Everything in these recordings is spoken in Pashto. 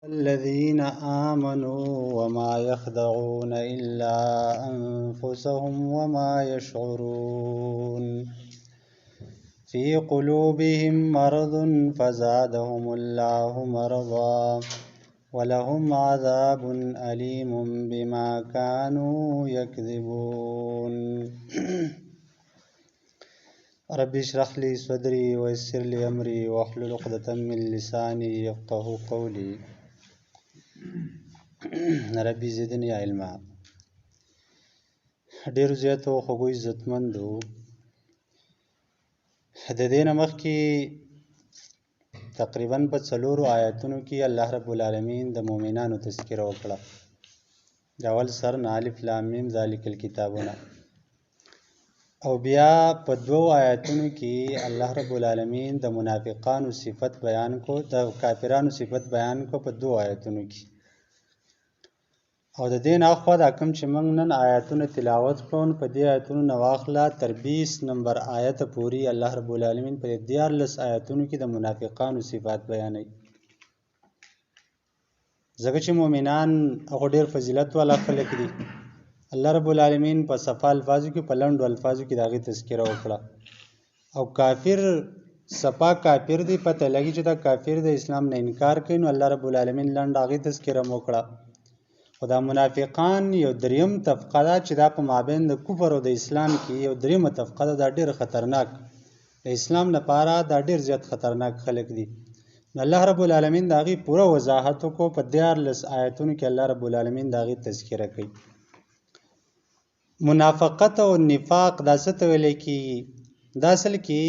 الذين آمنوا وما يخدعون إلا أنفسهم وما يشعرون في قلوبهم مرض فزادهم الله مرضا ولهم عذاب أليم بما كانوا يكذبون رب اشرح لي صدري ويسر لي أمري واحلل عقدة من لساني يفقهوا قولي ربي زدني علما. ډیرو زیاتو خوږو عزتمندو د دې نه مخکې تقریبا په 4 آیاتونو کې الله رب العالمین د مؤمنانو تذکره وکړه. د اول سر نه الف لام میم ذالک الکتابونه، او بیا په 2 آیاتونو کې الله رب العالمین د منافقانو صفت بیان کو، د کافرانو صفت بیان کو په 2 آیاتونو کې. او د دې نه اخوا دا کوم چې موږ نن آیاتونه تلاوت کوو په دې آیاتونو نه واخله تر 20 نمبر آیت پورې الله رب العالمین په 14 آیاتونو کې د منافقانو صفات بیانوي. ځکه چې مؤمنان هغه ډېر فضیلت والا خلک دي. الله رب العالمین په صفا الفاظو کې په لنډو الفاظو کې د هغې تذکره وکړه. او کافر صفا کافر دی، پته لګي چې دا کافر د اسلام نه انکار کوي، نو الله رب العالمین لنډ هغې تذکره م وکړه. خو دا منافقان یو دریم طبقه ده چې دا په مابین د کفر او د اسلام کې یو دریمه طبقه ده. دا ډېر خطرناک، د اسلام لپاره دا ډېر زیات خطرناک خلک دي. نو الله رب العالمین د هغې پوره وضاحت وکړو په 14 آیتونو کې. الله رب العالمین د هغې تذکره کوي. منافقت او نفاق دا څه ته ویلی کېږي؟ دا اصل کې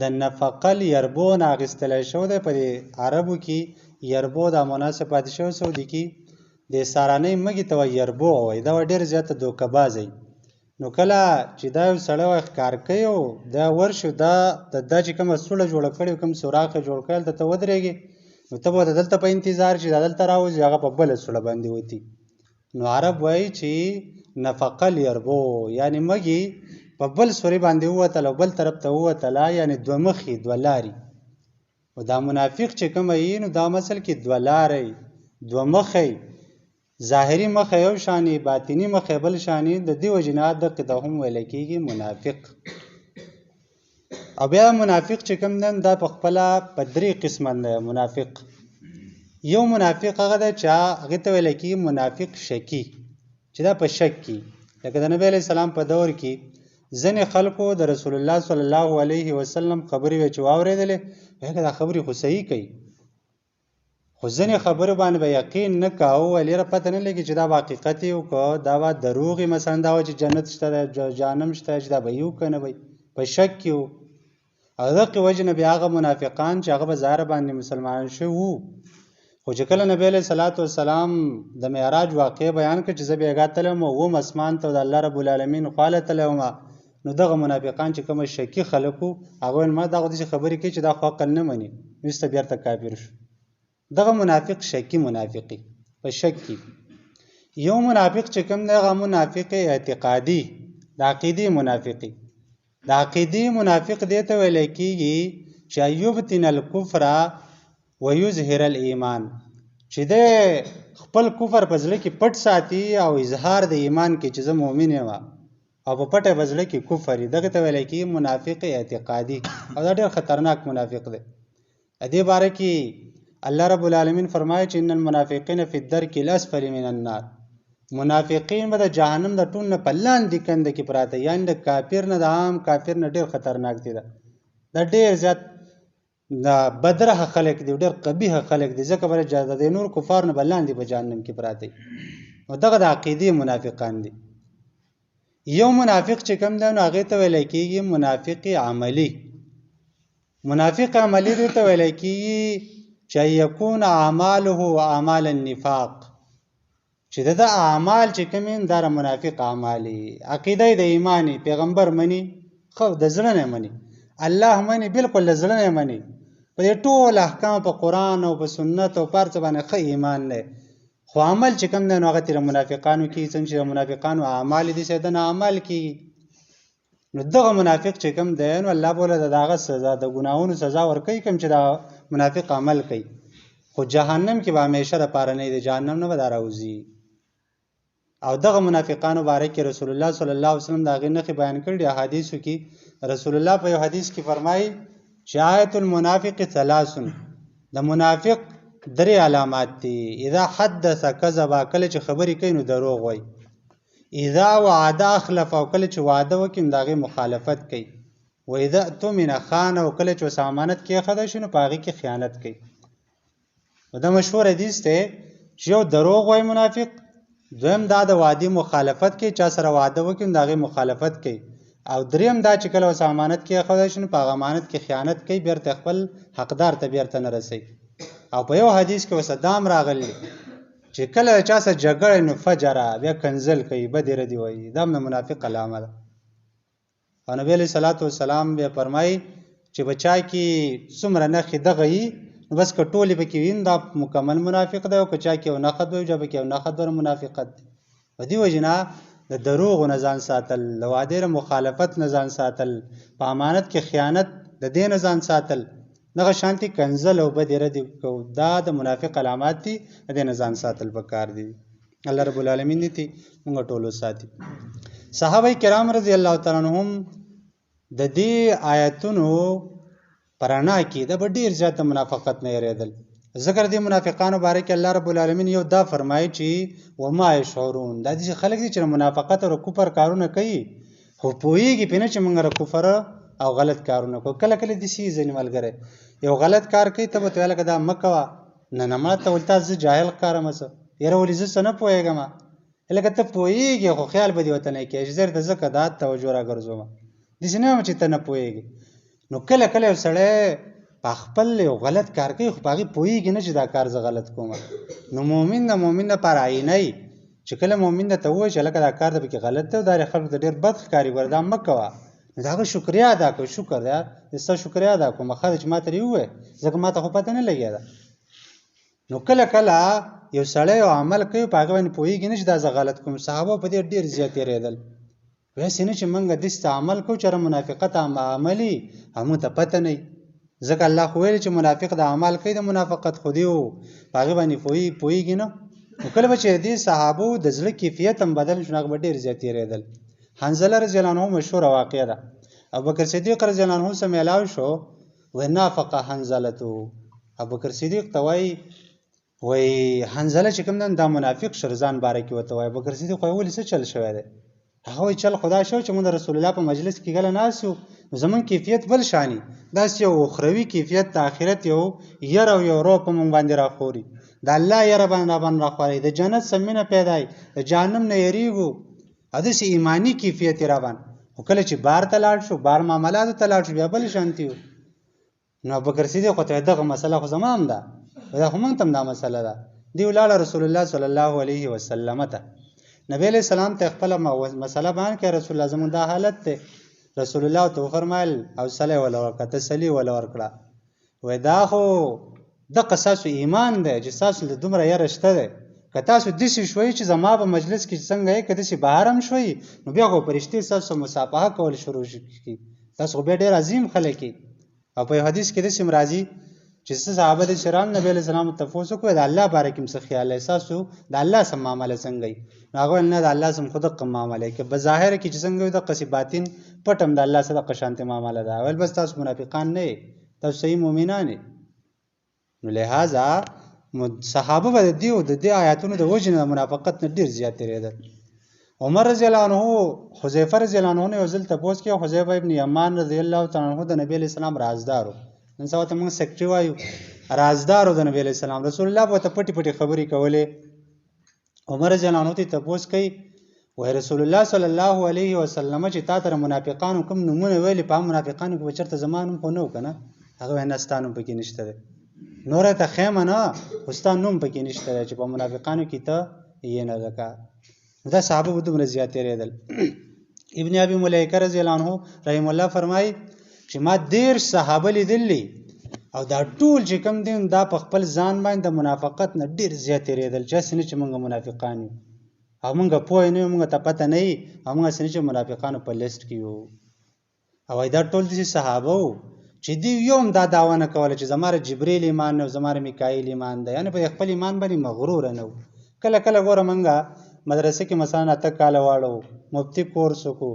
د نفقل یربو نه اخیستلی شوی دی. په عربو کې یربو دا مناسب پاتې شوی سعودي کې د سارانۍ مږې ته وایي یربو وایي. دا ډېر زیاته دوکهبازی. نو کله چې دا یو سړی وایي ښکار کوي او دا ورشي دا چې کومه سوړه جوړه کړې کوم سوراخ یې جوړ کړی دلته ودرېږي، نو ته به دلته په انتظار چې دا دلته راوځي هغه په بله سوړه باندې وتي. نو عرب وایي چې نفقل یربو، یعنې مږې په بل سوري باندې ووتله او بل طرف ته ووتله، یعنې 2 مخې 2 لارې. او دا منافق چې کومه یي نو دا مثل کې 2 لارې 2 مخې، ظاهري مخه یو شانی باطنی مخه بل شانی. د دې وجې نه دقې ته هم ویل کېږي منافق. او بیا منافق چې کوم دی دا په خپله په 3 قسمه دی منافق. یو منافق هغه دی چې هغې ته ویل کېږي منافق شکي، چې دا په شک کې. لکه د نبی علیه السلام په دور کې ځینې خلکو د رسول الله صلی الله علیه وسلم خبرې وې چې واورېدلې، هغه دا خبرې خو صحیح کوي، خو ځینې خبرې باندې به یقین نه کاوه، ویل یاره پته نه لګي چې دا به حقیقت یې که دا به دروغ یې. مثلا دا وه چې جنت شته دی جهنم شته چې دا به یې که نه به په شک کې و. او دقې وجې نه بیا هغه منافقان چې هغه به ظاهره باندې مسلمانان شوي وو، خو چې کله نبی علیه صلات وسلام د معراج واقع بیان کړ چې زه بېګا تللی وم 9 اسمان ته د الله رب العالمین خواله تللی وم، نو دغه منافقان چې کومه شکي خلک وو هغه ویل ما دا خو داسې خبرې کوي چې دا خو عقل نه مني، وروسته بیرته کافر شو. دغه منافق شکی منافقي په شک کې. یو منافق چې کوم دی هغه منافق اعتقادي، د عقیدې منافقي. د عقیدې منافق دې ته ویل کېږي چې یبطن الکفر ویظهر الایمان، چې دی خپل کفر په زړه کې پټ ساتي او اظهار د ایمان کې چې زه مؤمن یم، او په پټه په زړه کې کفر وي. دغه ته ویل کېږي منافق اعتقادي، او دا ډېر خطرناک منافق دی. دې باره کې الله رب العالمین فرمایي چې ان المنافقین فی الدرک الاسفل من النار، منافقین به د جهنم د ټون نه په لاندې کنده کې پراته، یعنې د کافر نه د عام کافر نه ډېر خطرناک دي. دا ډېر زیات د بدرحه خلک دي، ډېر قبیحه خلک دي، ځکه به د نور کفار نه به لاندې په جهنم کې پراته. او دغه د عقیدې منافقان دي. یو منافق چې کوم دی نو هغې ته ویلی کېږي منافق عملي. منافق عملي دې ته ویلی کېږي چې یکون اعماله اعمال النفاق، چې د اعمال چې کوم دا منافق اعمالي. عقیده د ایمانی، پیغمبر مني خو د زړه نه مني، الله مني بالکل د زړه نه مني، په دې ټول احکام په قرآن او په سنت او په هر څه باندې ښه ایمان دی، خو عمل چې کوم دی نو هغه تېره منافقانو کېږي. څنګه چې د منافقانو اعمال دي چې دنه اعمال کېږي. نو دغه منافق چې کوم دی نو الله به له د هغه سزا د ګناهونو سزا ورکوي کوم چې دا منافق عمل کوي. خو جهنم کې به همیشه لپاره نه دی، جهنم نه به دا راوځي. او دغه منافقانو باره کې رسول الله صلی الله علیه وسلم د هغې نښې بیان کړي دي. احادیثو کې رسول الله په یو حدیث کې فرمایي چې آیت المنافق ثلاث، د منافق درې علامات دي. اذا حدث کذب، کله چې خبرې کوي نو دروغ وایي. اذا وعد اخلف، او کله چې وعده وکړي نو د هغې مخالفت کوي. و اذا اؤتمن خان، او کله چې اوس امانت کېښودی شي نو په هغې کې خیانت کوي. دا مشهور حدیث دی چې یو دروغ وایي منافق، دویم دا د وعدې مخالفت کوي، چا سره وعده وکړي نو د هغې مخالفت کوي، او دریم دا چې کله اوس امانت کېښودی شي نو په هغه امانت کې خیانت کوي، بیرته خپل حقدار ته بیرته نه رسوي. او په یو حدیث کې اوس دام راغلی چې کله د چا سره جګړه نو فجره، بیا کنزل کوي، بدې ردې وایي. دا هم د منافق علامه ده. او نبي علیه صلات وسلام بیا فرمایي چې په چا کې څومره نښې دغه وي نو بس که ټولې پکې وي دا مکمل منافق دی، او که چا کې یو نښه وي بیا پکې یو نښه دوه منافقت دی. په دې وجې نه د دروغو نه ځان ساتل، د وعدې مخالفت نه ځان ساتل، په امانت کې خیانت د دې نه ځان ساتل، دغه شانتي کنزل او بدې ردې دا د منافق علامات دي، د دې نه ځان ساتل پکار دي. الله رب العالمین دې موږ ټولو ساتي. صحابه کرام رضی الله تعالی عنهم د دې آیتونو پرانا کې د ډېر زیات منافقت نه یریدل. ذکر دې منافقانو باره کې الله رب العالمین یو دا فرمایي چې وما یشعرون، دا دې خلک دي چې منافقت او کفر کارونه کوي خو پوهېږي پې نه چې موږ کفر او غلط کارونه کوو. کله کله داسې ځینې ملګری یو غلط کار کوي، ته به ورته وایې لکه دا مه کوه، نه ما ته ولې زه جاهل ښکارم، څه یاره ولې زه څه نه پوهېږم، لکه ته پوهېږې خو خیال به دې ورته نه کېږي چې زه درته ځکه دا توجه راګرځوم. داسې نه یم چې ته نه پوهېږې. نو کله کله یو سړی په خپل یو غلط کار کوي خو په هغې پوهېږي نه چې دا کار زه غلط کوم. نو مؤمن د مؤمن دپاره آینه وي چې کله مؤمن درته ووایي چې هلکه دا کار د پکې غلط دی او دا خلکو ته ډېر بد ښکاري، ګوره دا مه کوه، نو د هغه شکریا ادا کړه. شکر دی زه ستا شکریا ادا کوم، ښه ده چې ما ته دې ووایې، ځکه ما ته خو پته نه لګېده. نو کله کله یو سړی یو عمل کوي په هغه باندې پوهېږي نه چې دا زه غلط کوم. صحابه په دې ډېر زیات یېرېدل، هسې نه چې موږ داسې عمل کوو چې منافقت عملي او موږ ته پته نه وي، ځکه الله خو ویلي چې منافق د عمل کوي د منافقت خو دی و په هغې باندې پوهېږي نه. نو کله به چې دې صحابو د زړه کیفیت هم بدل شو نو هغه به ډېر زیات یېرېدل. حنظله رضی الله عنه مشهوره واقعه ده. ابوبکر صدیق رضی الله عنه سره میلاو شو، وایي نافق حنظلته. ابوبکر صدیق ته وایي حنظله چې کوم دا منافق شرزان باره کې ورته وایي. ابوبکر صدیق وایي ولې څه چل شوی دی؟ هغه وایي چل خدا شو چې موږ د رسول الله په مجلس کې کله ناست یو نو زموږ کیفیت بل شاني، داسې یو اخروي کیفیت د آخرت یو یره او یو روح په موږ باندې راخوري، د الله یره باندې راخوري، د جنت څه مینه پیدا وي، د جهنم نه یریږو، او داسې ایماني کیفیت یې راباندې. خو کله چې بار ته لاړ شو، بار معاملاتو ته لاړ شو، بیا بل شانتي وو. نو ابوبکر صدیق ورته دغه مسله خو زما هم ده، دا خو موږ ته هم دا مسله ده. دی ولاړه رسول الله صلی الله علیه وسلم ته، نبی علیہ السلام ته خپله مسله بیان کړه. رسول الله زموږ دا حالت دی. رسول الله ته وفرمایل حوصله یې وله ورکړه، تسلي وله ورکړه، وایي دا خو دغه ستاسو ایمان دی چې ستاسو د دومره یره شته دی. که تاسو داسې شوئ چې زما په مجلس کې څنګه یې، که داسې بهر هم شوئ نو بیا خو فرشتې ستاسو مصافحه کول شروع کړي، تاسو خو بیا ډېر عظیم خلک یې. او په یو حدیث کې داسې هم راځي چې څه صحابه د کرام نبی علیه السلام ته تپوس وکړو د الله باره کې هم څه خیال دی، ستاسو د الله سم معامله څنګه وي؟ نو هغه ویل نه د الله سم خو دقه معامله که بظاهره کې چې څنګه وي دقسې باطن پټ هم د الله سره دقه شانتې معامله ده. ویل بس تاسو منافقان نه یې، تاسو صحیح مؤمنان یې. نو لهذا صحابه به د دې آیاتونو د وجې نه د منافقت نه ډېر زیات تېرېدل. عمر رضی الله عنه حذیفه رضی الله عنه نه یو ځل تپوس کړی، حذیفه ابن یمان رضی الله تعالی عنه د نبي علیه السلام رازدار و، نن سبا ته موږ سیکرټري وایو، رازدار و د نبي علیه السلام. رسول الله به ورته پټې پټې خبرې کولې. عمر رضی الله عنه ته تپوس کوي، وایي رسول الله صلی الله علیه وسلم چې تا ته منافقانو کوم نومونه ویلي، په منافقانو کې به چېرته زما نوم خو نه و که نه؟ هغه وایي نه ستا نوم پکې نشته دی، نوره ته خیمه نه خو ستا نوم پکې نشته دی چې په منافقانو کې ته یې نه لکه. دا صحابه به دومره زیات تېرېدل. ابن ابي مليكه رضی الله عنه رحم الله فرمایي چې ما 13 صحابه لیدلي او دا ټول چې کوم دي دا په خپل ځان باندې د منافقت نه ډېر زیات تېرېدل، چې هسې نه چې موږ منافقان یو او موږ پوه نه یو، موږ ته پته نه وي، او موږ هسې نه چې منافقانو په لیسټ کې یو. او دا ټول داسې صحابه وو چې دی یو هم دا دعوه نه کوله چې زما جبرئیل ایمان نه زما میکائیل ایمان ده، یعنی په خپل ایمان باندې مغرور نه و. کله کله ګوره منګه مدرسه کې مثلا 8 کاله واړو مفتی کورس وکړو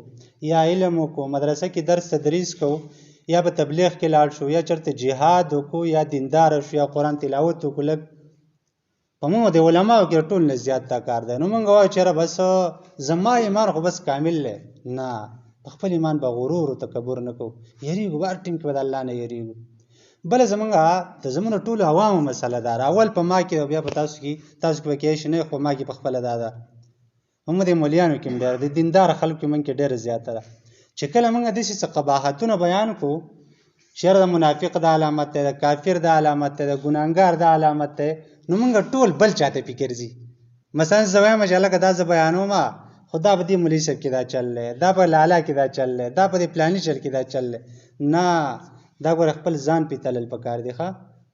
یا علم وکړو، مدرسه کې درس تدریس کوو یا په تبلیغ کې لاړ شو یا چرته جهاد وکړو یا دیندار شو یا قرآن تلاوت وکړو، لږ په موږ د علماو کې ټول نه زیات دا کار دی. نو موږ وایو چې بس زما ایمان خو بس کامل دی. نه، په خپل ایمان به غرور او تکبر نه کوو، یریږو بهر ټیم کې به د الله نه یریږو. بله زمونږ د زمونږ ټولو عوامو مسله ده، اول په ما کې بیا په تاسو کې به کېدای شي نه، خو ما کې په خپله دا ده، هم د مولیانو کې هم ډېره، د دیندار خلکو کې موږ کې ډېره زیاته ده. چې کله موږ داسې څه قباحتونه بیان کړو چې یاره د منافق د علامت دی، د کافر د علامت دی، د ګناهګار د علامت دی، نو موږ ټول بل چاته فکر ځي. مثلا زه وایم چې هلکه دا زه بیانوم خو دا په دې مولوي صاحب کې دا چل دی، دا په لالا کې دا چل دی، دا په دې فلاني چل کې دا چل دی. نه، دا ګوره خپل ځان پې تلل پکار دی.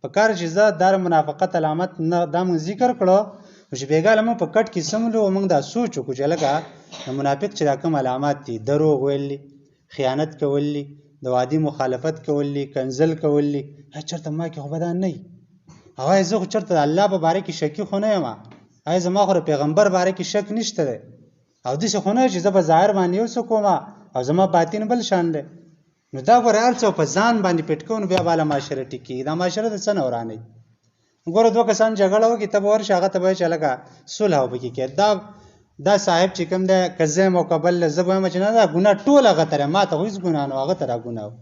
پکار چې زه دا منافقت علامت نه دا موږ ذکر کړو چې بېګاله موږ په کټ کې سملو او موږ دا سوچ وکړو چې هلکه د منافق چې دا کوم علامات دي، دروغ ویل دي، خیانت کول دي، د وعدې مخالفت کول دي، کنځل کول دي، چېرته ما کې خو به دا نه وي. او آیا زه خو چېرته د الله په باره کې شکي خو نه یم؟ آیا زما خو د پیغمبر باره کې شک نشته دی؟ او داسې خو نه چې زه په ظاهر باندې یو څه کوم او زما باطن بل شان دی. نو دا ګوره هر څه په ځان باندې پټ کوو نو بیا بالا معاشره ټیکي. دا معاشره د څه نه ورانوي؟ ګوره 2 کسان جګړه وکړي، ته به ورشې هغه ته به وایې چې هلکه صلح وپکې کې دا صاحب چې کوم دی که زه یم او که بل زه به وایم چې نه دا ګناه ټول هغه ته دی، ما ته خو هېڅ ګناه نه و، هغه ته را ګناه و.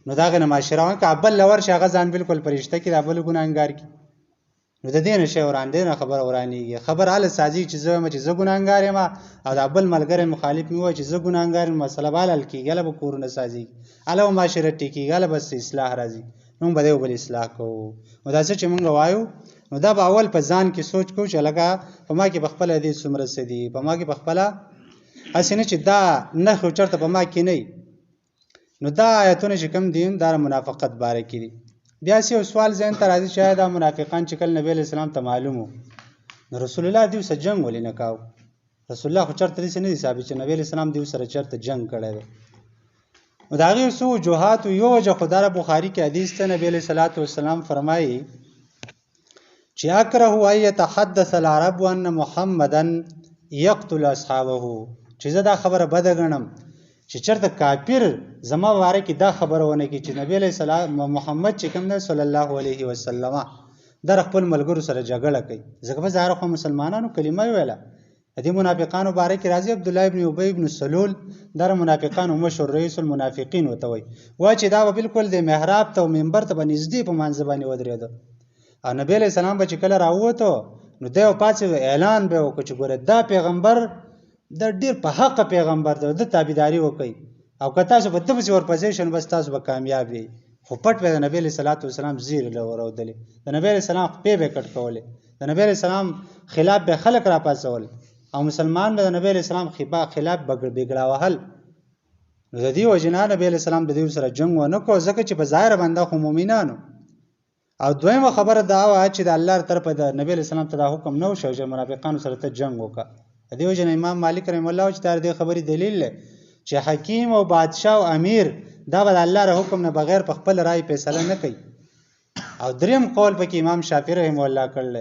نو د هغې نه معاشره وکړه. که بل له ورشي هغه ځان بالکل فرشته کړي، دا بل ګناهګار کړي، نو د دې نه شی وران دی، نه خبره ورانېږي. خبر هله سازي چې زه وایم چې زه ګناهګار یم او دا بل ملګری مخالف مې وایي چې زه ګناهګار یم، مسله به حل کېږي، هله به کورونه سازېږي، هله به معاشره ټیکېږي، هله به اصلاح راځي، نو موږ به د یو بل اصلاح کوو. نو دا څه چې موږ وایو نو دا به اول په ځان کې سوچ کوو چې هلکه په ما کې پخپله دې څومره څه دي، په ما کې پخپله هسې نه چې دا نښې خو چېرته په ما کې نه وي. نو دا آیتونه چې کوم دي دا منافقت باره کې دي. بیا یو سوال ذهن ته راځي چې آیا دا منافقان چې کله نبی علیه السلام ته معلوم و نو رسول الله دوی سره جنګ ولې نه کاوه؟ رسول الله خو چېرته داسې نه دي ثابت چې نبی علیه السلام دوی سره چېرته جنګ کړی دی. نو د هغې څو وجوهاتو یو وجه خو دا بخاري کې حدیث ته نبی علیه صلات وسلام فرمایي چې اکره ان یتحدث العرب ان محمدا یقتل اصحابه، چې زه دا خبره بده ګڼم چې چېرته کافر زما باره کې دا خبره ونه کړي چې نبی علیه السلام محمد چې کوم دی صلی الله علیه وسلم دا خپل ملګرو سره جګړه کوي. ځکه په ظاهره خو مسلمانانو کلمه یې ویله. د دې منافقانو باره کې راځي عبدالله ابن ابی ابن سلول دا منافقانو مشهور رئیس المنافقین ورته وایي، وایي چې دا به بالکل د محراب ته او منبر ته به نږدې په مانځه باندې ودرېده او نبی علیه السلام به چې کله راووتو نو دی به پاڅېد اعلان به یې وکړو چې ګوره دا پیغمبر دا ډېر په حقه پیغمبر دی، د تابعداري وکړئ او که تاسو په ده پسې ورپسې شئ نو بس تاسو به کامیاب یئ. خو پټ به د نبی علیه صلات وسلام زیرې راودلې، د نبی علیه السلام خپې به یې کټ کولې، د نبی علیه السلام خلاف به خلک راپاڅول او مسلمان به د نبی علیه السلام خلاف بګړه وهل. نو د دې وجې نه نبی علیه السلام د دوی سره جنګ ونه کړو، ځکه چې په ظاهره باندې خو مؤمنانو. او دویمه خبره دا وه چې د الله طرفه د نبی علیه السلام ته دا حکم نه و چې منافقانو سره ته جنګ وکړه. د دې وجې نه امام مالک رحمه الله چې دا د دې خبرې دلیل دی چې حکیم او بادشاه او امیر دا به د الله ر حکم نه بغیر په خپل رای فیصله نه کوي. او دریم قول پکې امام شافعي رحمه الله کړل.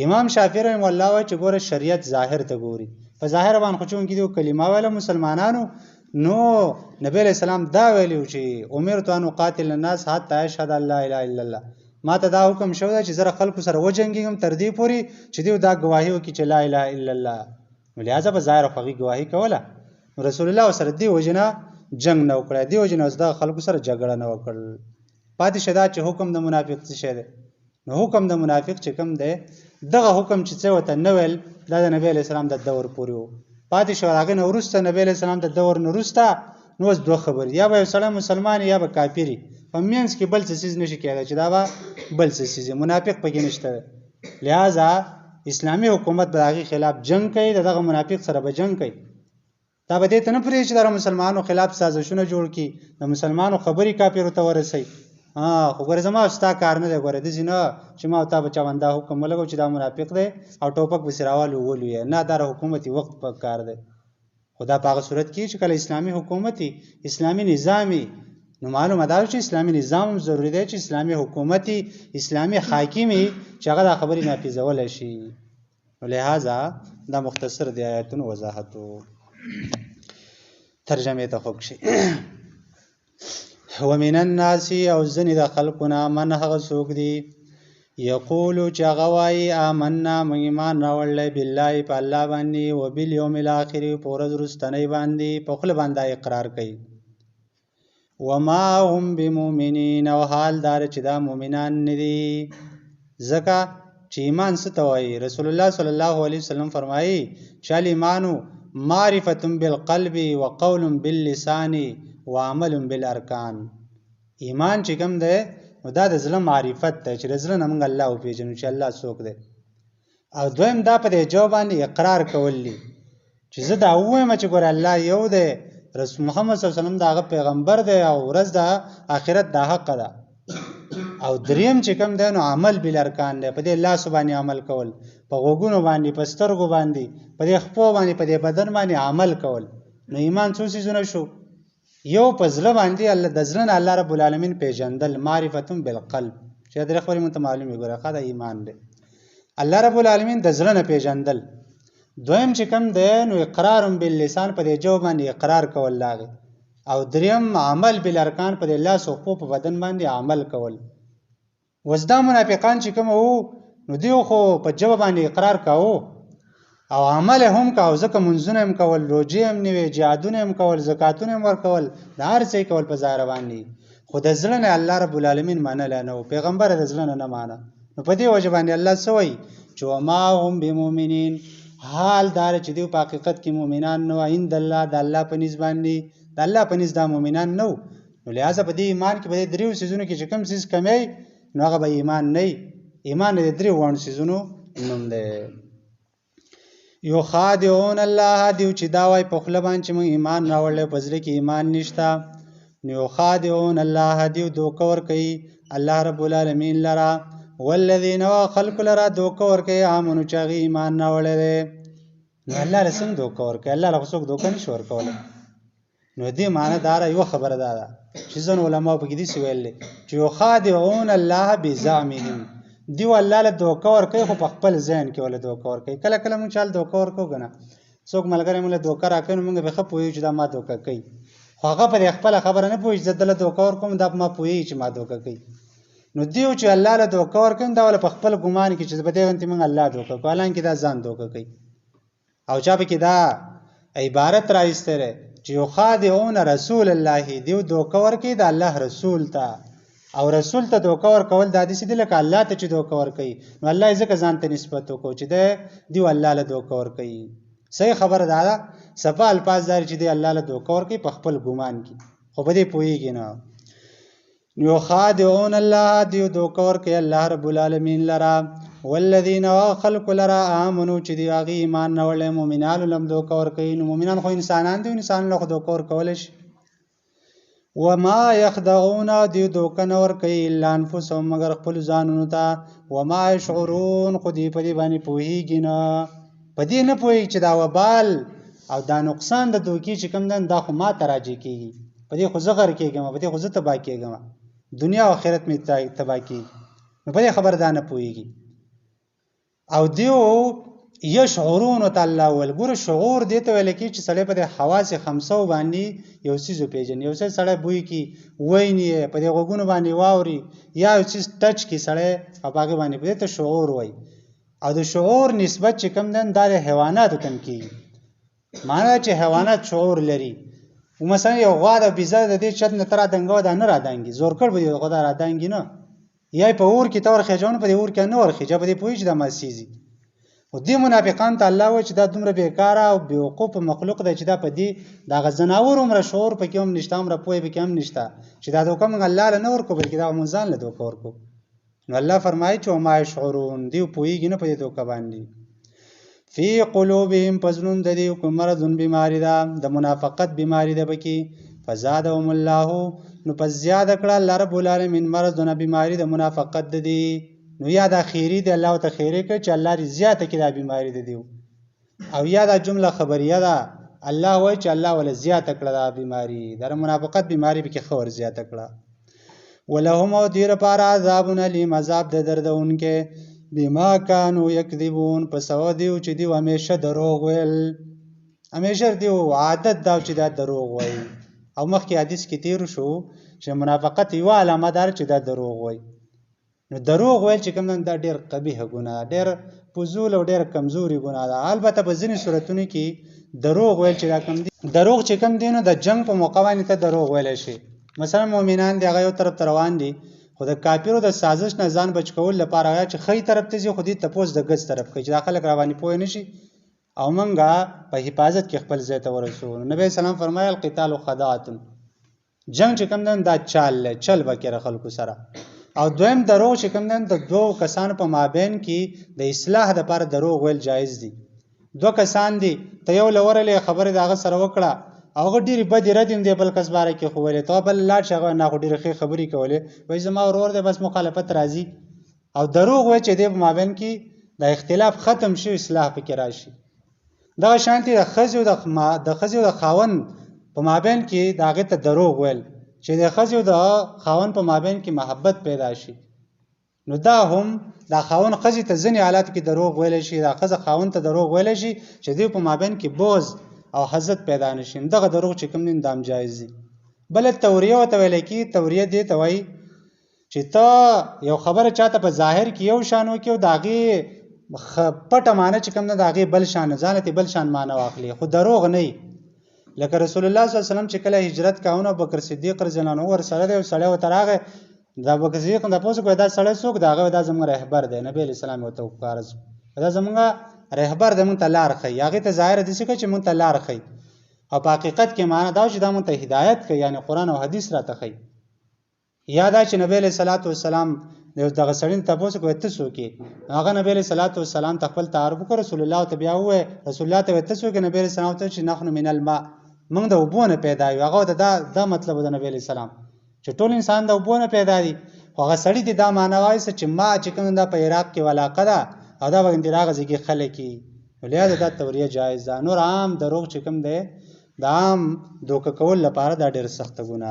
امام شافعي رحمه الله وایي چې ګوره شریعت ظاهر ته ګوري، په ظاهر باندې خو چونکې دې کلمه ویله مسلمانانو نو نبی علیه السلام دا ویلي چې امرت ان اقاتل الناس حتی اشهد ان لا اله الا الله، ما ته دا حکم شوی دی چې زه خلکو سره وجنګېږم تر دې پورې چې دوی دا ګواهي وکړي چې لا اله الا الله. نو لهذا په ظاهر خو هغې ګواهي کوله، رسول الله سره دې وجې نه جنګ نه وکړی، دې وجې نه د خلکو سره جګړه نه وکړل. پاتې شه دا چې حکم د منافق څه شی دی. نو حکم د منافق چې کوم دی دغه حکم چې څه ورته نه ویل دا د نبی علیه السلام د دور پورې و. پاتې شو هغې نه وروسته نبی علیه السلام د دور نه وروسته نو اوس دوه خبرې، یا به یو سړی مسلمان یا به کافر وي، په منځ کې بل څه څیز نشي کېدی چې دا به بل څه څیز منافق پکې نشته. لہذا اسلامي حکومت به د هغې خلاف جنګ کوي، د دغه منافق سره به جنګ کوي. دا به دې ته نه پرېږدي چې د مسلمانانو خلاف سازشونه جوړ کړي، د مسلمانانو خبرې کافرو ته ورسوي. خو ګوره زما ستا کار نه دی، ګوره داسې نه چې ما او تا به چا باندې دا حکم ولګو چې دا منافق دی او ټوپک پسې راوالو ولو یې نه، دا حکومتي وخت په کار دی. خو دا په هغه صورت کې چې کله اسلامي حکومت وي، اسلامي نظام وي، نو معلومه دا چې اسلامي نظام هم ضروري دی چې اسلامي حکومتي اسلامي حاکمي چې هغه دا خبرې نافذول شي. نو لہذا دا مختصر دی آیاتونو وضاحتو. ترجمه ته خوښ شي. ومن الناس او ځنې د خلقنا من هغه څوک دي یقولو چې هغه وایي آمنا موږ ایمان راوړلی بالله په الله باندې و بالیوم الاخر په ورځ وروستنۍ باندې په خوله باندې اقرار کوي وما هم بمؤمنین او حال دار چې دا مؤمنان نه دي. ځکه چې ایمان څه ته وایي رسول الله صلی الله علیه وسلم فرمایي چې الایمانو معرفة بالقلب وقول باللسان وعمل بالارکان. ایمان چې کوم دی نو دا د زړه معرفت دی چې د زړه نه موږ الله وپېژنو چې الله څوک دی. او دویم دا په دې جواب باندې اقرار کول دي چې زه دا ووایم چې ګوره الله یو دی، رسول محمد صلی الله علیه وسلم دا هغه پیغمبر دی او ورځ د آخرت دا حق ده. او دریم چې کوم دی نو عمل بالارکان دی، په دې الله سبحانه عمل کول، په غوږونو باندې، په سترګو باندې، په دې خپو باندې، په دې بدن باندې عمل کول. نو ایمان څو څیزونه شو؟ یو په زړه باندې الله د زړه نه الله رب العالمین پیژندل، معرفة بالقلب، چې درې خبرې مونږ ته معلومې ګوره ښه دا ایمان دی. الله رب العالمین د زړه نه پیژندل. دویم چې کوم دی نو اقرار باللسان، په دې جو باندې اقرار کول لاغې. او دریم عمل بالارکان، په دې لاس او خپو په بدن باندې عمل کول. اوس دا منافقان چې کوم وو نو دیو خو په جواب باندې اقرار کاوه او عمل هم کاوه، ځکه منځونه هم کول، روجې هم نیوي، جهادونه هم کول، زکاتونه هم ورکول، دا هر څه کول په ظاهر باندې، خو د زړه نه الله رب العالمین منل نه و، پیغمبر د زړه نه مانه. نو په دې وجه باندې الله څه وایي چې وما هم بمؤمنین، حال دار چې دوی په حقیقت کې مؤمنان نه وو، عند الله د الله په نسبت باندې د الله په نسبت دا مؤمنان نه وو. نو لہذا په دې ایمان کې په دې دریو څیزونو کې چې کوم څیز کمی نو هغه به ایمان نه وي. ایمان د دریو وړو څیزونو نوم دی. یخادعون الله، دیو چې دا وایي په خوله باندې چې موږ ایمان راوړلی په زړه کې ایمان نشته، نو یخادعون الله، دیو دوکه ورکوي الله رب العالمین لره، والذین خلق لره دوکه ورکوي آمنو چې هغې ایمان راوړی دی. نو الله له څنګه دوکه ورکوي؟ الله له خو څوک دوکه نشي ورکولی. نو دې معنی داره یوه خبره دا ده چې ځینو علماو پکې داسې ویل دی چې یخادعون الله بزعمهم، دیو الله له دوکه ورکوي خو په خپل ذهن کې وله دوکه ورکوي. کله کله مونږ چاله دوکه ورکوو که نه، څوک ملګری مونږ له دوکه راکوي نو مونږ به ښه پوهېږو چې دا ما دوکه کوي، خو هغه په دې خپله خبره نه پوهېږي چې زه دله دوکه ورکوم دا په ما پوهېږي چې ما دوکه کوي. نو دیو چې الله له دوکه ورکوي دا وله په خپل ګمان کې چې په دې غوندې مونږ الله دوکه کوو، حالانکې دا ځان دوکه کوي. او چا پکې دا عبارت راایستی دی چې یخادعون رسول الله، دیو دوکه ورکوي د الله رسول ته، او رسول ته دوکه ورکول دا داسې دي لکه الله ته چې دوکه ورکوي. نو الله یې ځکه ځان ته نسبت وکړو چې دیو الله له دوکه ورکوي. صحیح خبره دا ده، صفا الفاظ داري چې دی الله له دوکه ورکوي په خپل ګمان کې، خو په دې پوهېږي نه. یخادعون الله، دیو دوکه ورکوي الله رب العالمین لره، والذین خلق لره آمنو چې دی هغې ایمان راوړلی مؤمنانو له هم دوکه ورکوي. نو مؤمنان خو انسانان دي، انسان له خو دوکه ورکولی شي. وما یخدعون، دیو دوکه نه ورکوي الا انفسهم مګر خپلو ځانونو ته، وما یشعرون، خو دوی په دې باندې پوهېږي نه، په دې نه پوهېږي چې دا وبال او دا نقصان د دوکې چې کوم دی دا خو ما ته راجع کېږي، په دې خو زه غر کېږم، په دې خو زه تباه کېږم، دنیا او آخرت مې تباه کېږي. نو په دې خبره دا نه پوهېږي. او دیو یشعرون ته الله ویل، ګوره شعور دې ته ویل کېږي چې سړی په دې حواس خمسو باندې یو څیز وپېژني. یو څیز سړی بوی کړي، ویني یې، په دې غوږونو باندې واوري، یا یو څیز ټچ کړي سړی او په هغې باندې، په دې ته شعور وایي. او د شعور نسبت چې کوم دی دا د حیواناتو ته هم کېږي، معنا چې حیوانات شعور لري. مثلا یو غوا د بیزه د دې چت نه ته رادنګوه دا نه رادنګي، زور کړ به دې غوا دا رادنګي نه، یا په اور کې ته ورخېجوه په دې اور کې نه ورخېجه، په دې پوهېږي چې دا ماسېږي. خو دې منافقان ته الله وایي چې دا دومره بېکاره او بېوقوفه مخلوق دی چې دا په دې د هغه ځناور عمره شعور پکې هم نشته، عمره پوهې پکې هم نشته چې دا دوکه موږ الله له نه ورکو بلکې دا موږ ځان له دوکه ورکو. نو الله فرمایي چې وما یشعرون، دیو پوهېږي نه په دې دوکه باندې. فی قلوبهم، په زړونو د دیو کوم مرضون بیماري ده، د منافقت بیماري ده پکې، فزادهم الله، نو پس زیاده کړه الله رب العالمین مرضونه بیماري د منافقت د دی. نو یا دا خیری دی الله ته خیری کوي چې الله دې زیاته کړي دا بیماري د دیو، او یا دا جمله خبریه ده الله وایي چې الله ولا زیاته کړه دا بیماری، دا منافقت بیماری به کې خور زیاته کړه. ولهم او دې لپاره عذاب الیم، عذاب د دردونکې، بما کانوا یکذبون، په سبب دیو چې دیو همیشه دروغ ویل، همیشه دیو عادت دا چې دا دروغ وایي. او مخکې حدیث کې تیر شو چې منافقت یوه علامه دار چې دا دروغ وایي. نو دروغ ویل چې کوم دا ډېر قبیحه ګناه، ډېر فضول او ډېر کمزوري ګناه ده. البته په ځینې صورتونو کې دروغ ویل چې دا کم دي، دروغ چې کم دي نو د جنگ په موقع باندې ته دروغ ویلی شي. مثلا مؤمنان دی هغه یو طرف ته روان دي، خو د کافرو د سازش نه ځان بچ کول لپاره هغه چې ښی طرف ته ځي خو دې تپوس د ګز طرف کوي چې دا خلک راباندې پوه نه شي او موږ په حفاظت کې خپل ځای ته ورسو. نبی سلام فرمایل القتال خداعة، جنگ چې کوم دن دا چل به کړه خلکو سره. او دویم دروغ چې کوم دن د دوه کسانو په مابین کې د اصلاح لپاره دروغ ویل جایز دي. دوه کسان دي، ته یو لورلې خبرې د هغه سره وکړه او هغه ډېرې بدې ردې هم دی بل کس باره کې خو ویلې، ته بل لاړ شي هغه نه خو ډېرې ښې خبرې کولې، وایي زما ورور دی بس مخالفت راځي. او دروغ وایي چې دی په مابین کې د اختلاف ختم شي، اصلاح پکې راشي. دغه شانتې د ښځې او د خاوند په مابین کې د هغې ته دروغ ویل چې د ښځې او د خاوند په مابین کې محبت پیدا شي. نو دا هم دا خاوند ښځې ته ځینې حالاتو کې دروغ ویلی شي، دا ښځه خاوند ته دروغ ویلی شي چې دوی په مابین کې بغض او حسد پیدا نه شي. دغه دروغ چې کوم دي دا هم جایز دي. بله توریه ورته ویلی کېږي، توریه دې ته وایي چې ته یو خبره چاته په ظاهر کې یو شان وکړي او د هغې پټه معنی چې کوم ده د هغې بل شان، ځان ته بل شان معنی واخلي، خو دروغ نه وي. لکه رسول الله صلی الله علیه وسلم چې کله هجرت کاونه ابوبکر صدیق رضی الله عنه ورسره دی، یو سړی ورته راغی، د ابوبکر صدیق نه تپوس وکړه دا سړی څوک دی؟ هغه دا زموږ رهبر دی. نبي علیه السلام ورته وکړه دا زموږ رهبر دی، موږ ته لار ښیي. هغې ته ظاهره داسې کوي چې موږ ته لار ښیي، او په حقیقت کې معنی دا چې دا موږ ته هدایت کوي، یعنې قرآن او حدیث راته ښیي. یا دا چې نبی علیه صلات وسلام دغه سړي نه تپوس وکړه ته څوک یې؟ هغه نبی علیه صلات وسلام ته خپل تعارف وکړ، رسول الله ته بیا ووایه، رسول الله ته وایي ته څوک یې؟ نبی علیه السلام ته چې نحن من الماء، موږ د اوبو نه پیدا یو. هغه ته دا مطلب و د نبی علیه السلام چې ټول انسان د اوبو نه پیدا دي. خو هغه سړي ته دا معنی وایسته چې ما چې کوم دا په عراق کې ولاقه ده او دا به د هغه ځای کې خلک وي، لهذا دا توریه جایز ده. نور عام دروغ چې کوم دی دا عام دوکه کول لپاره دا ډېر سخته ګناه ده.